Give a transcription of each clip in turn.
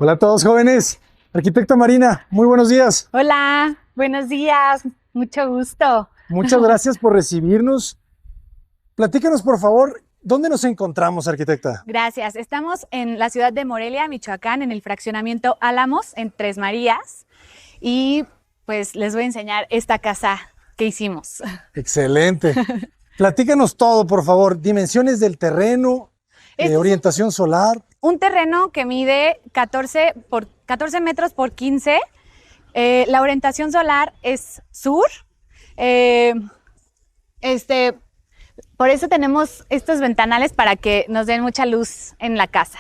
Hola a todos jóvenes. Arquitecta Marina, muy buenos días. Hola, buenos días, mucho gusto. Muchas gracias por recibirnos. Platícanos, por favor, ¿dónde nos encontramos, arquitecta? Gracias, estamos en la ciudad de Morelia, Michoacán, en el fraccionamiento Álamos, en Tres Marías. Y pues les voy a enseñar esta casa que hicimos. Excelente. Platícanos todo, por favor. Dimensiones del terreno, orientación solar. Un terreno que mide 14 metros por 15. La orientación solar es sur. Por eso tenemos estos ventanales para que nos den mucha luz en la casa.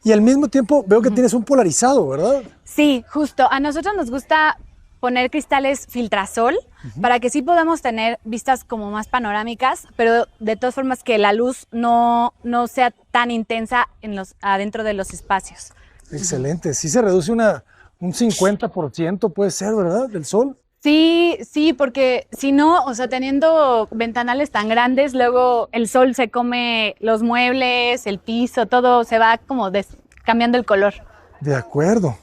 Y al mismo tiempo veo que tienes un polarizado, ¿verdad? Sí, justo. A nosotros nos gusta poner cristales filtrasol para que sí podamos tener vistas como más panorámicas, pero de todas formas que la luz no sea tan intensa adentro de los espacios. Excelente. Sí se reduce un 50%, puede ser, ¿verdad? Del sol. Sí, porque si no, o sea, teniendo ventanales tan grandes, luego el sol se come los muebles, el piso, todo se va como cambiando el color. De acuerdo.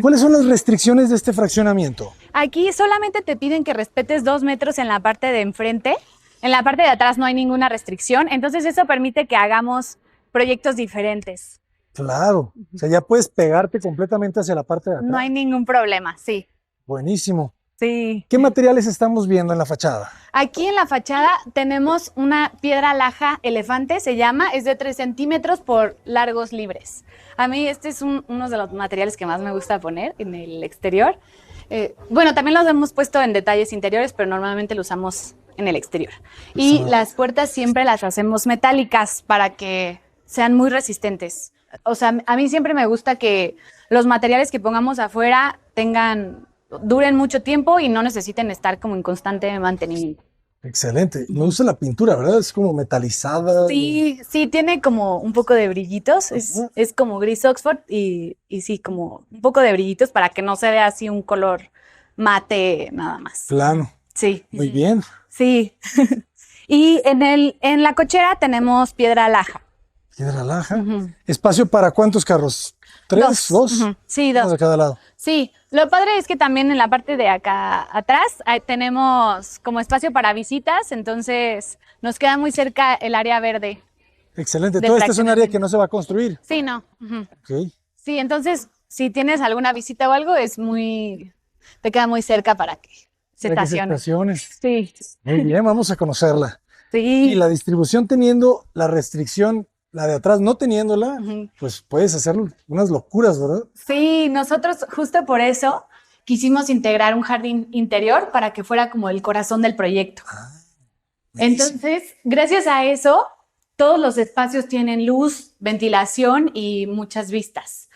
¿Cuáles son las restricciones de este fraccionamiento? Aquí solamente te piden que respetes 2 metros en la parte de enfrente. En la parte de atrás no hay ninguna restricción, entonces eso permite que hagamos proyectos diferentes. Claro, o sea, ya puedes pegarte completamente hacia la parte de atrás. No hay ningún problema, sí. Buenísimo. Sí. ¿Qué materiales estamos viendo en la fachada? Aquí en la fachada tenemos una piedra laja elefante, se llama, es de 3 centímetros por largos libres. A mí este es uno de los materiales que más me gusta poner en el exterior. Bueno, también los hemos puesto en detalles interiores, pero normalmente lo usamos en el exterior. Y las puertas siempre las hacemos metálicas para que sean muy resistentes. O sea, a mí siempre me gusta que los materiales que pongamos afuera duren mucho tiempo y no necesiten estar como en constante mantenimiento. Excelente. Me gusta la pintura, ¿verdad? Es como metalizada. Sí, tiene como un poco de brillitos. Es como gris Oxford y sí, como un poco de brillitos para que no se vea así un color mate nada más. Plano. Sí. Muy bien. Sí. Y en la cochera tenemos piedra laja. Piedra laja. ¿Espacio para cuántos carros? ¿Tres? ¿Dos? Sí, 2. Uno de cada lado. Sí, lo padre es que también en la parte de acá atrás tenemos como espacio para visitas, entonces nos queda muy cerca el área verde. Excelente. Todo esto es un área que no se va a construir. Sí, no. Ok. Sí, entonces si tienes alguna visita o algo, te queda muy cerca para que se estaciones. Sí. Muy bien, vamos a conocerla. Sí. Y la distribución teniendo la restricción, la de atrás no teniéndola, pues puedes hacer unas locuras, ¿verdad? Sí, nosotros justo por eso quisimos integrar un jardín interior para que fuera como el corazón del proyecto. Entonces, gracias a eso, todos los espacios tienen luz, ventilación y muchas vistas.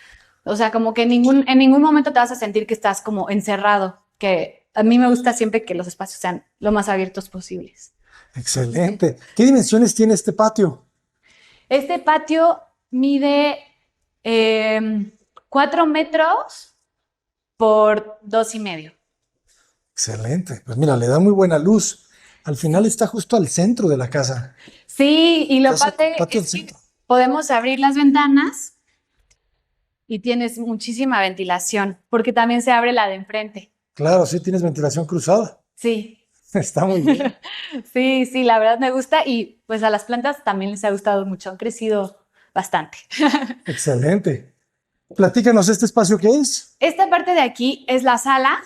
O sea, como que en ningún momento te vas a sentir que estás como encerrado, que a mí me gusta siempre que los espacios sean lo más abiertos posibles. Excelente. ¿Qué dimensiones tiene este patio? Este patio mide 4 metros por 2,5. Excelente. Pues mira, le da muy buena luz. Al final está justo al centro de la casa. Sí, y lo padre patio es que podemos abrir las ventanas y tienes muchísima ventilación, porque también se abre la de enfrente. Claro, sí, tienes ventilación cruzada. Sí. Está muy bien. Sí, la verdad me gusta y pues a las plantas también les ha gustado mucho, han crecido bastante. Excelente. Platícanos, ¿este espacio qué es? Esta parte de aquí es la sala.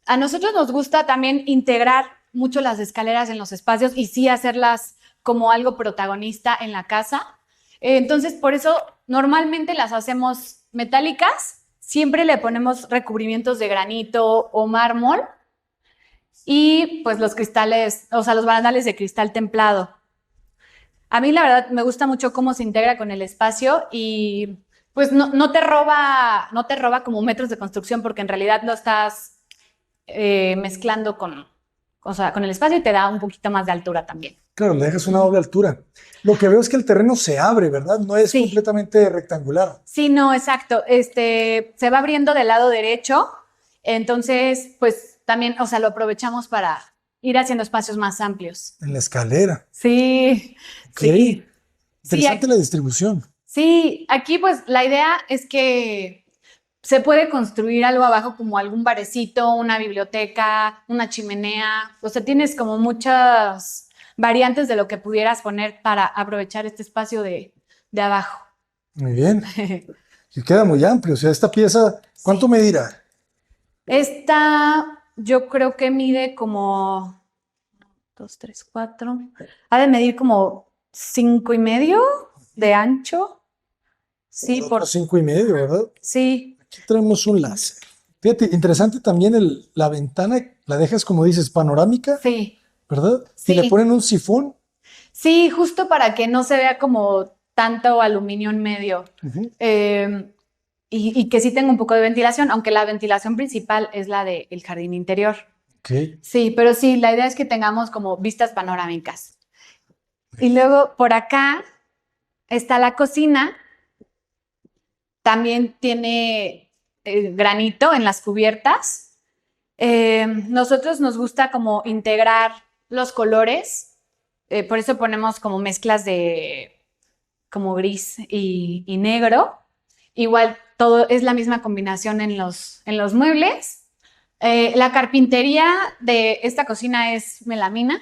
A nosotros nos gusta también integrar mucho las escaleras en los espacios y sí hacerlas como algo protagonista en la casa. Entonces, por eso normalmente las hacemos metálicas. Siempre le ponemos recubrimientos de granito o mármol. Y pues los cristales, o sea, los barandales de cristal templado. A mí la verdad me gusta mucho cómo se integra con el espacio y pues no te roba como metros de construcción porque en realidad lo estás mezclando con el espacio y te da un poquito más de altura también. Claro, le dejas una doble altura. Lo que veo es que el terreno se abre, ¿verdad? No es completamente rectangular. Sí, no, exacto. Se va abriendo del lado derecho Entonces, pues también, o sea, lo aprovechamos para ir haciendo espacios más amplios. En la escalera. Sí, Ok. sí. Interesante la distribución. Sí, aquí pues la idea es que se puede construir algo abajo como algún barecito, una biblioteca, una chimenea. O sea, tienes como muchas variantes de lo que pudieras poner para aprovechar este espacio de abajo. Muy bien. Y queda muy amplio. O sea, esta pieza, ¿cuánto medirá? Esta yo creo que mide como 2, 3, 4. Ha de medir como 5.5 de ancho. Sí, Por 5.5, ¿verdad? Sí. Aquí tenemos un láser. Fíjate, interesante también la ventana, la dejas como dices, panorámica, Sí. ¿verdad? Sí. Y le ponen un sifón. Sí, justo para que no se vea como tanto aluminio en medio. Y que sí tenga un poco de ventilación, aunque la ventilación principal es la del jardín interior. Ok. Sí, pero sí, la idea es que tengamos como vistas panorámicas. Y luego por acá está la cocina. También tiene granito en las cubiertas. Nosotros nos gusta como integrar los colores. Por eso ponemos como mezclas de como gris y negro. Igual todo es la misma combinación en los muebles. La carpintería de esta cocina es melamina.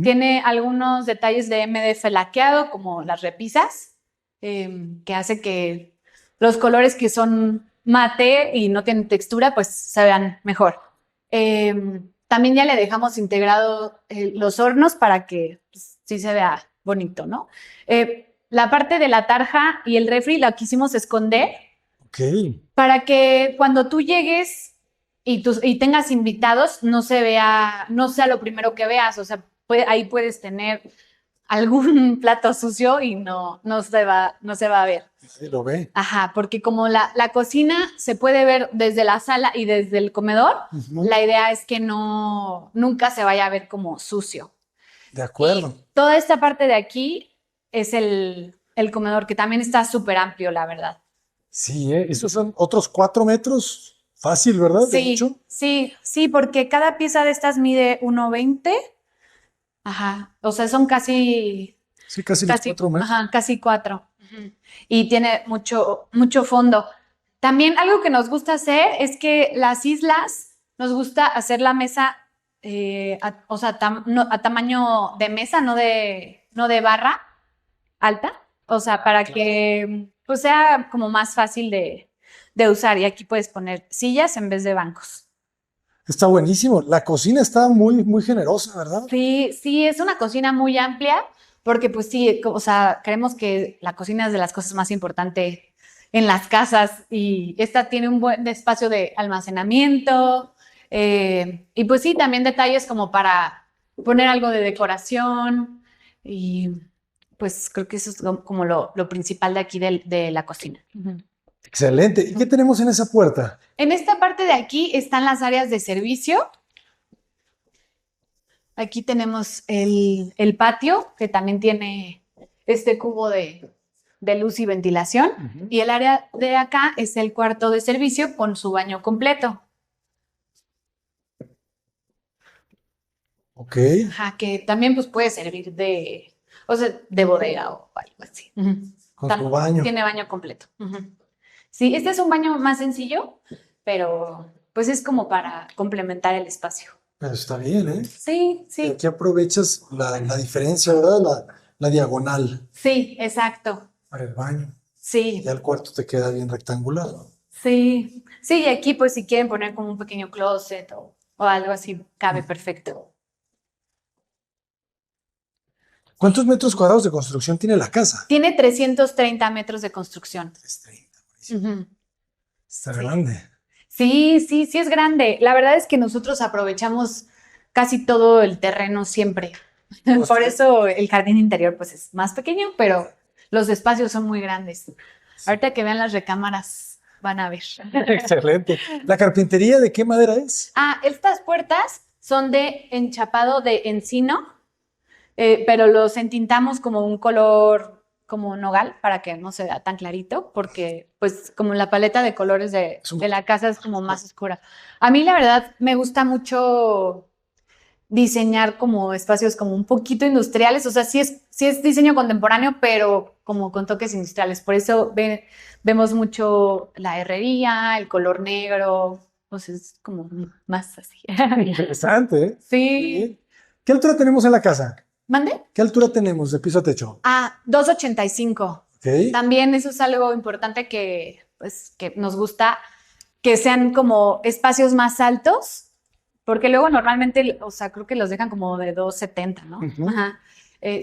Tiene algunos detalles de MDF laqueado, como las repisas, que hace que los colores que son mate y no tienen textura, pues se vean mejor. También ya le dejamos integrado los hornos para que pues, sí se vea bonito, ¿no? La parte de la tarja y el refri la quisimos esconder. Ok. Para que cuando tú llegues y tengas invitados, no sea lo primero que veas. O sea, ahí puedes tener algún plato sucio y no se va a ver. Sí, lo ve. Ajá, porque como la cocina se puede ver desde la sala y desde el comedor, la idea es que nunca se vaya a ver como sucio. De acuerdo. Y toda esta parte de aquí es el comedor, que también está súper amplio, la verdad. Sí, esos son otros 4 metros. Fácil, ¿verdad? De hecho. Sí, porque cada pieza de estas mide 1.20. Ajá, o sea, son casi los 4 metros. Ajá, casi 4. Y tiene mucho fondo. También algo que nos gusta hacer es que las islas, nos gusta hacer la mesa, o sea, a tamaño de mesa, no de barra alta. O sea, para que pues, sea como más fácil de usar. Y aquí puedes poner sillas en vez de bancos. Está buenísimo. La cocina está muy, muy generosa, ¿verdad? Sí, es una cocina muy amplia, porque pues sí, o sea, creemos que la cocina es de las cosas más importantes en las casas y esta tiene un buen espacio de almacenamiento y pues sí, también detalles como para poner algo de decoración y pues creo que eso es como lo principal de aquí de la cocina. Excelente. ¿Y qué tenemos en esa puerta? En esta parte de aquí están las áreas de servicio. Aquí tenemos el patio, que también tiene este cubo de luz y ventilación. Y el área de acá es el cuarto de servicio con su baño completo. Ok. Ajá, que también pues, puede servir de bodega o algo así. Con su baño. Tiene baño completo. Sí, este es un baño más sencillo, pero pues es como para complementar el espacio. Pero está bien, ¿eh? Sí. Y aquí aprovechas la diferencia, ¿verdad? La diagonal. Sí, exacto. Para el baño. Sí. Ya el cuarto te queda bien rectangular. Sí, y aquí pues si quieren poner como un pequeño closet o algo así, cabe perfecto. ¿Cuántos metros cuadrados de construcción tiene la casa? Tiene 330 metros de construcción. 330. Está grande. Sí, es grande. La verdad es que nosotros aprovechamos casi todo el terreno siempre. Por eso el jardín interior pues es más pequeño, pero los espacios son muy grandes. Ahorita que vean las recámaras van a ver. Excelente. ¿La carpintería de qué madera es? Estas puertas son de enchapado de encino, pero los entintamos como un color como nogal para que no se vea tan clarito, porque pues como la paleta de colores de la casa es como más oscura. A mí la verdad me gusta mucho diseñar como espacios como un poquito industriales, o sea, sí es diseño contemporáneo, pero como con toques industriales. Por eso vemos mucho la herrería, el color negro, pues es como más así. Interesante, ¿eh? Sí. ¿Qué altura tenemos en la casa? ¿Mande? ¿Qué altura tenemos de piso a techo? 2,85. Ok. También eso es algo importante que, pues, que nos gusta, que sean como espacios más altos, porque luego normalmente, o sea, creo que los dejan como de 2,70, ¿no? Ajá.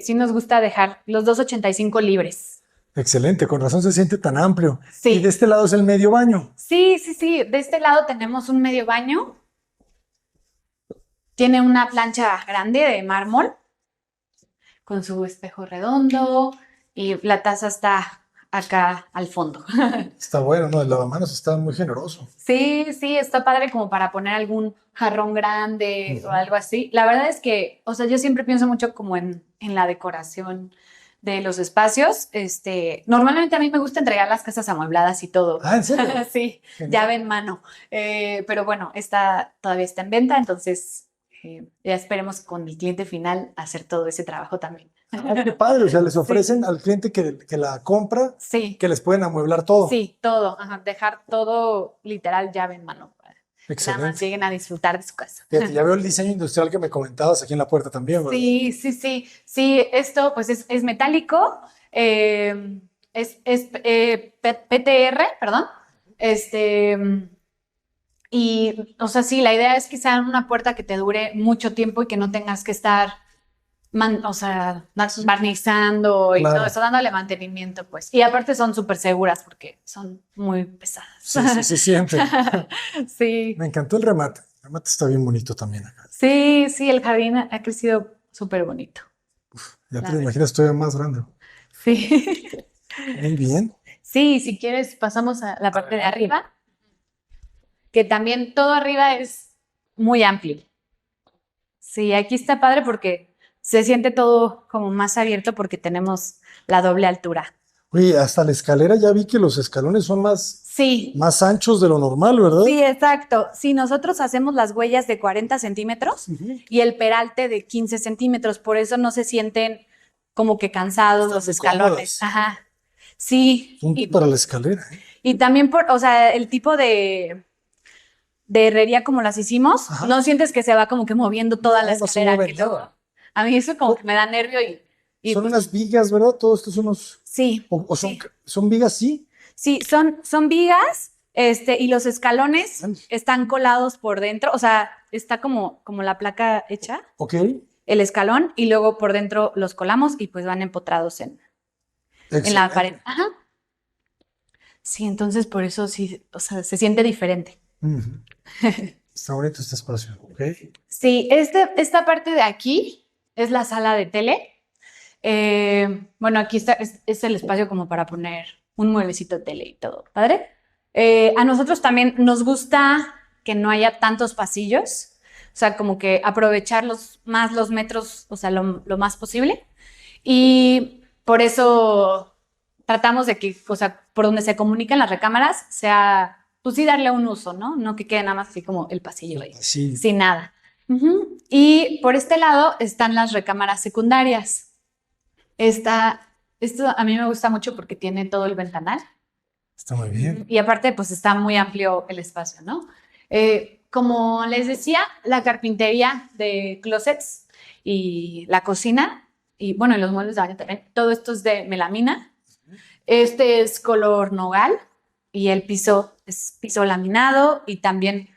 Sí nos gusta dejar los 2,85 libres. Excelente, con razón se siente tan amplio. Sí. Y de este lado es el medio baño. Sí. De este lado tenemos un medio baño. Tiene una plancha grande de mármol con su espejo redondo y la taza está acá al fondo. Está bueno, ¿no? El lavamanos está muy generoso. Sí, está padre como para poner algún jarrón grande o algo así. La verdad es que, o sea, yo siempre pienso mucho como en la decoración de los espacios. Normalmente a mí me gusta entregar las casas amuebladas y todo. Ah, ¿en serio? Sí, Genial. llave en mano. Pero bueno, todavía está en venta, entonces ya esperemos con el cliente final hacer todo ese trabajo también. Ah, qué padre, o sea, les ofrecen al cliente que la compra, Sí. que les pueden amueblar todo. Sí, todo. Ajá, dejar todo literal llave en mano. Excelente. Nada más lleguen a disfrutar de su casa. Fíjate, ya veo el diseño industrial que me comentabas aquí en la puerta también, ¿verdad? Sí, esto pues es metálico, es PTR, perdón. Y, o sea, sí, la idea es que sea una puerta que te dure mucho tiempo y que no tengas que estar barnizando y Claro. todo eso, dándole mantenimiento, pues. Y aparte son súper seguras porque son muy pesadas. Sí, se siente. Sí. Me encantó el remate. El remate está bien bonito también acá. Sí, el jardín ha crecido súper bonito. Ya te lo imaginas todavía más grande. Sí. Muy bien. Sí, si quieres pasamos a la parte de arriba, que también todo arriba es muy amplio. Sí, aquí está padre porque se siente todo como más abierto porque tenemos la doble altura. Oye, hasta la escalera ya vi que los escalones son más anchos de lo normal, ¿verdad? Sí, exacto. Sí, nosotros hacemos las huellas de 40 centímetros y el peralte de 15 centímetros, por eso no se sienten como que cansados los escalones. Ajá. Sí. Punto para la escalera. Y también o sea, el tipo de herrería como las hicimos, no sientes que se va como que moviendo toda la escalera. A mí eso como que me da nervio y son unas vigas, ¿verdad? Todos estos son unos... Sí. ¿O son vigas, sí? Sí, son vigas, y los escalones están colados por dentro, o sea, está como la placa hecha. Ok. El escalón, y luego por dentro los colamos y pues van empotrados en la pared. Ajá. Sí, entonces por eso sí, o sea, se siente diferente. Está bonito este espacio, ¿ok? Sí, esta parte de aquí es la sala de tele. Bueno, aquí está, es el espacio como para poner un mueblecito de tele y todo, ¿padre? A nosotros también nos gusta que no haya tantos pasillos, o sea, como que aprovechar los metros, o sea, lo más posible. Y por eso tratamos de que, o sea, por donde se comunican las recámaras sea, pues sí, darle un uso, ¿no? No que quede nada más así como el pasillo ahí, sin nada. Y por este lado están las recámaras secundarias. Esto a mí me gusta mucho porque tiene todo el ventanal. Está muy bien. Y aparte, pues está muy amplio el espacio, ¿no? Como les decía, la carpintería de closets y la cocina, y bueno, y los muebles de baño también, todo esto es de melamina. Este es color nogal y el piso es piso laminado y también,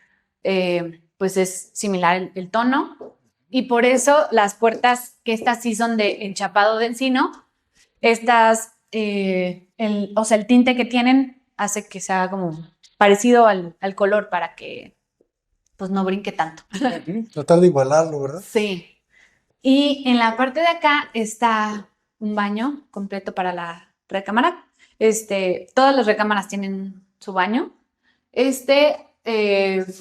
pues es similar el tono. Y por eso las puertas, que estas sí son de enchapado de encino, estas, o sea, el tinte que tienen hace que sea como parecido al color para que pues no brinque tanto. Tratar de igualarlo, ¿verdad? Sí. Y en la parte de acá está un baño completo para la recámara. Todas las recámaras tienen su baño. Pues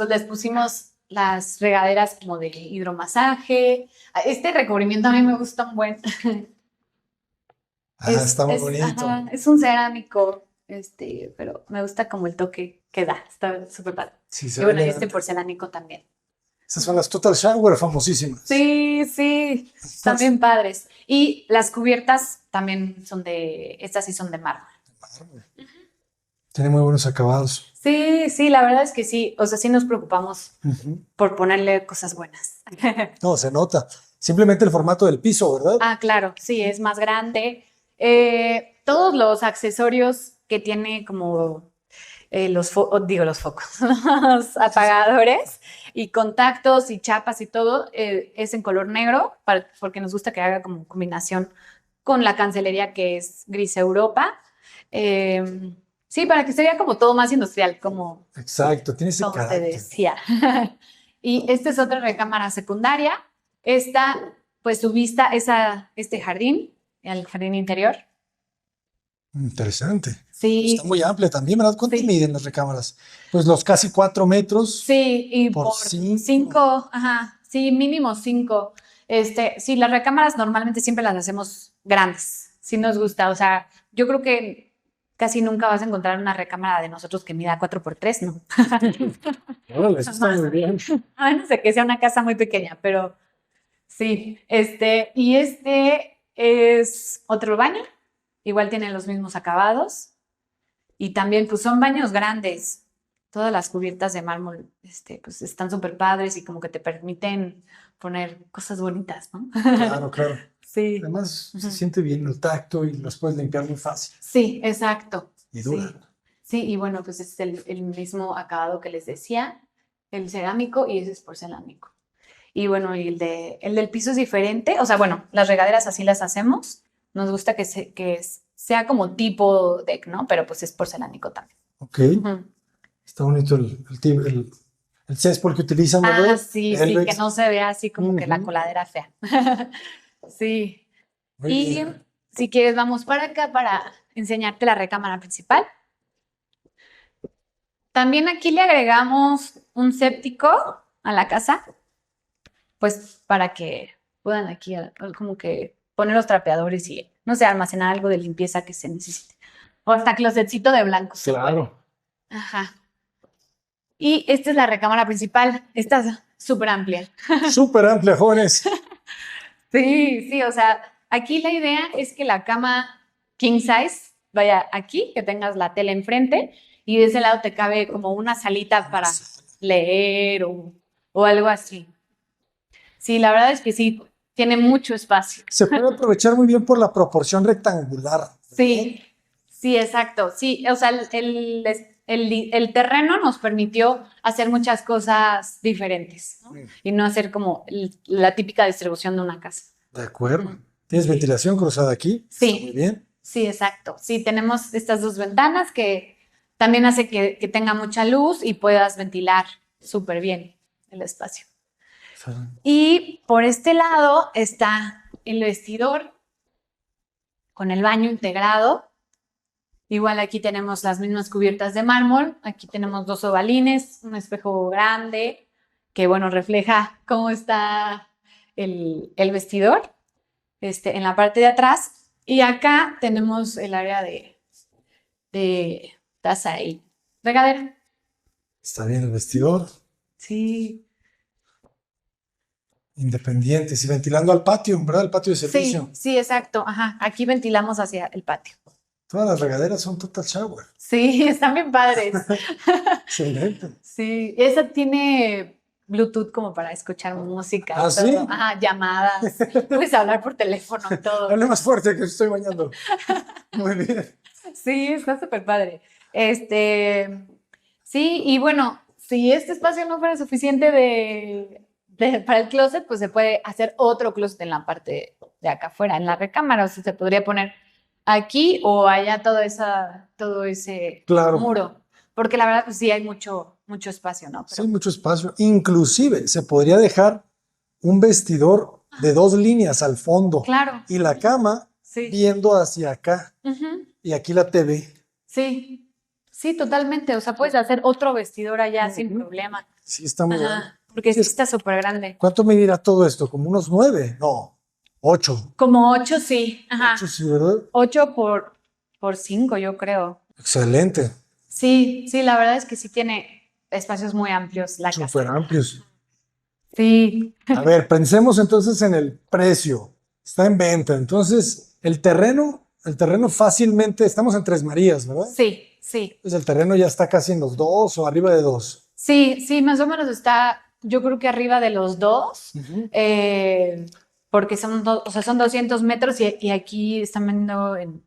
les pusimos las regaderas como de hidromasaje. Este recubrimiento a mí me gusta un buen. Está muy bonito. Ajá, es un cerámico, pero me gusta como el toque que da, está súper padre. Sí, Y se ve bueno, y elegante. porcelánico también. Esas son las Total Shower famosísimas. Sí, sí, están bien padres. Y las cubiertas también estas sí son de mármol. Tiene muy buenos acabados. Sí, sí, la verdad es que sí, o sea, sí nos preocupamos Ujú. por ponerle cosas buenas. No, se nota. Simplemente el formato del piso, ¿verdad? Ah, claro, sí, es más grande. Todos los accesorios que tiene como los focos, los apagadores y contactos y chapas y todo, es en color negro porque nos gusta que haga como combinación con la cancelería que es gris Europa. Sí, para que se vea como todo más industrial, Exacto, tiene ese como te carácter. decía. Y esta es otra recámara secundaria. Esta, pues su vista es a este jardín, el jardín interior. Interesante. Sí, Está muy amplia también, ¿verdad? ¿Cuánto sí. miden las recámaras? Pues los casi 4 metros Sí, y por por 5. 5, ajá, sí, mínimo 5. Sí, las recámaras normalmente siempre las hacemos grandes, si nos gusta. O sea, yo creo que casi nunca vas a encontrar una recámara de nosotros que mida 4x3, ¿no? Órale, eso está muy bien. A menos de que sea una casa muy pequeña, pero sí. Y este es otro baño, igual tiene los mismos acabados. Y también, pues son baños grandes. Todas las cubiertas de mármol, pues están súper padres y como que te permiten poner cosas bonitas, ¿no? Claro, claro. Sí. Además, se Ujú. siente bien el tacto y los puedes limpiar muy fácil. Sí, exacto. Y Sí. duran. Sí, y bueno, pues es el mismo acabado que les decía, el cerámico y ese es porcelánico. Y bueno, y el del piso es diferente. O sea, bueno, las regaderas así las hacemos. Nos gusta que sea como tipo deck, ¿no? Pero pues es porcelánico también. Ok, Ujú. está bonito el césped que utilizan, ¿verdad? Ah, sí, sí, que Elvex. no se vea así como que la Ujú. coladera fea. Sí. Muy Y bien. si quieres, vamos para acá para enseñarte la recámara principal. También aquí le agregamos un séptico a la casa, pues para que puedan aquí como que poner los trapeadores y, no sé, almacenar algo de limpieza que se necesite. O hasta closetcito de blanco se puede. Claro. Ajá. Y esta es la recámara principal. Esta es súper amplia. Súper amplia, jóvenes. Sí, sí, o sea, aquí la idea es que la cama king size vaya aquí, que tengas la tela enfrente y de ese lado te cabe como una salita para leer o algo así. Sí, la verdad es que sí, tiene mucho espacio. Se puede aprovechar muy bien por la proporción rectangular, ¿verdad? Sí, sí, exacto. Sí, o sea, el terreno nos permitió hacer muchas cosas diferentes, ¿no? Y no hacer como la típica distribución de una casa. De acuerdo. Ujú. ¿Tienes ventilación cruzada aquí? Está muy Sí, bien. sí, exacto. Sí, tenemos estas dos ventanas que también hace que tenga mucha luz y puedas ventilar súper bien el espacio. Y por este lado está el vestidor con el baño integrado. Igual aquí tenemos las mismas cubiertas de mármol. Aquí tenemos dos ovalines, un espejo grande que, bueno, refleja cómo está el vestidor en la parte de atrás. Y acá tenemos el área de taza y regadera. Está bien el vestidor. Sí, Independientes y ventilando al patio, ¿verdad? El patio de sí, servicio. sí, exacto. Ajá, aquí ventilamos hacia el patio. Todas las regaderas son Total Shower. Sí, están bien padres. Excelente. Sí, esa tiene Bluetooth como para escuchar música y ¿Ah, sí? todo. Ajá, llamadas. Puedes hablar por teléfono y todo. Hable más fuerte que estoy bañando. Muy bien. Sí, está súper padre. Sí, y bueno, si este espacio no fuera suficiente para el closet, pues se puede hacer otro closet en la parte de acá afuera, en la recámara. O sea, se podría poner aquí o allá todo ese Claro. muro. Porque la verdad, pues sí hay mucho espacio, ¿no? Sí, mucho espacio. Inclusive se podría dejar un vestidor de 2 líneas al fondo Claro. y la cama Sí. viendo hacia acá Ujú. y aquí la TV. Sí, sí, totalmente. O sea, puedes hacer otro vestidor allá sin Ujú. problema. Sí, está muy grande. Ajá, porque Sí, sí está súper grande. ¿Cuánto medirá todo esto? ¿Como unos 9? No, 8. Como 8, sí. Ajá. 8, sí, ¿verdad? 8 por 5, yo creo. Excelente. Sí, sí, la verdad es que sí tiene espacios muy amplios la casa. Súper amplios. Sí. A ver, pensemos entonces en el precio. Está en venta. Entonces, el terreno fácilmente, estamos en Tres Marías, ¿verdad? Sí, sí. Pues el terreno ya está casi en los 2 o arriba de 2. Sí, sí, más o menos está, yo creo que arriba de los 2, porque son 200 metros y aquí están vendiendo en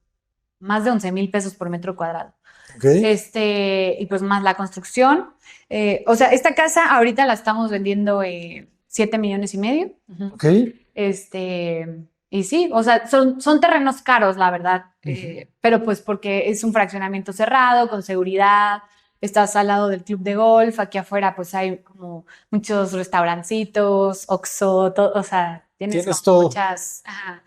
más de 11,000 pesos por metro cuadrado. Ok. Y pues más la construcción. O sea, esta casa ahorita la estamos vendiendo 7,5 millones. Ok. Y sí, o sea, son terrenos caros, la verdad, pero pues porque es un fraccionamiento cerrado, con seguridad, estás al lado del club de golf, aquí afuera pues hay como muchos restaurancitos, Oxxo, o sea, tienes como todo muchas... Ajá,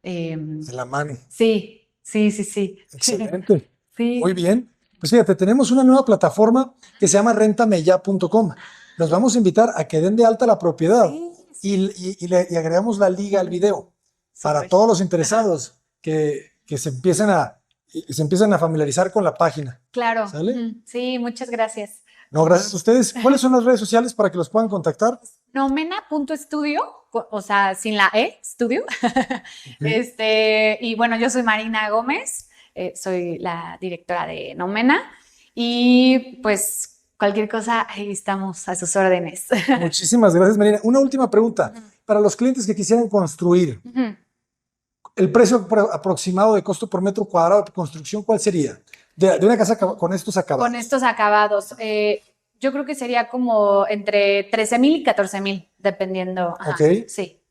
de la mano. sí, sí, sí, sí. Excelente. Sí. Muy bien. Pues fíjate, tenemos una nueva plataforma que se llama rentameya.com. Los vamos a invitar a que den de alta la propiedad y agregamos la liga al video para todos los interesados que se empiecen a familiarizar con la página. Claro. ¿Sale? Sí, muchas gracias. No, gracias a ustedes. ¿Cuáles son las redes sociales para que los puedan contactar? Nomena.studio, o sea, sin la E, estudio. Y bueno, yo soy Marina Gómez, soy la directora de Nomena y pues cualquier cosa, ahí estamos a sus órdenes. Muchísimas gracias, Marina. Una última pregunta. Para los clientes que quisieran construir, ¿el precio aproximado de costo por metro cuadrado de construcción cuál sería? De una casa con estos acabados. Con estos acabados. Yo creo que sería como entre 13,000 y 14,000, dependiendo. Ajá, Ok. sí.